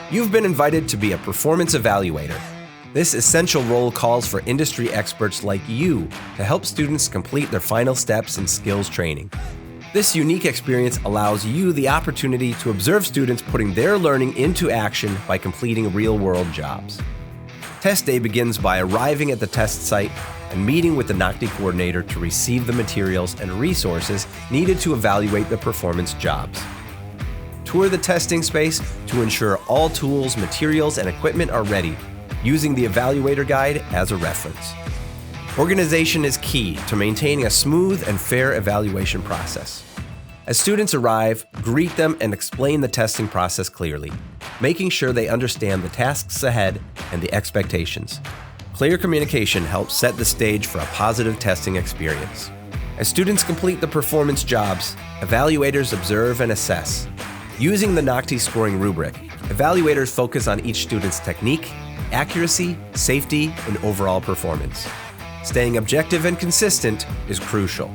You've been invited to be a performance evaluator. This essential role calls for industry experts like you to help students complete their final steps in skills training. This unique experience allows you the opportunity to observe students putting their learning into action by completing real-world jobs. Test day begins by arriving at the test site and meeting with the NOCTI coordinator to receive the materials and resources needed to evaluate the performance jobs. Tour the testing space to ensure all tools, materials, and equipment are ready, using the Evaluator guide as a reference. Organization is key to maintaining a smooth and fair evaluation process. As students arrive, greet them and explain the testing process clearly, making sure they understand the tasks ahead and the expectations. Clear communication helps set the stage for a positive testing experience. As students complete the performance jobs, evaluators observe and assess. Using the NOCTI scoring rubric, evaluators focus on each student's technique, accuracy, safety, and overall performance. Staying objective and consistent is crucial.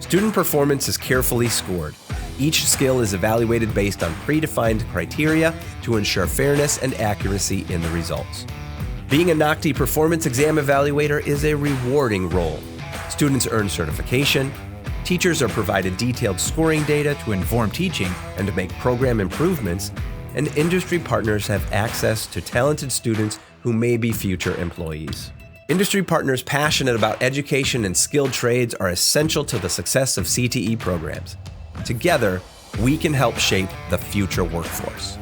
Student performance is carefully scored. Each skill is evaluated based on predefined criteria to ensure fairness and accuracy in the results. Being a NOCTI performance exam evaluator is a rewarding role. Students earn certification, teachers are provided detailed scoring data to inform teaching and to make program improvements, and industry partners have access to talented students who may be future employees. Industry partners passionate about education and skilled trades are essential to the success of CTE programs. Together, we can help shape the future workforce.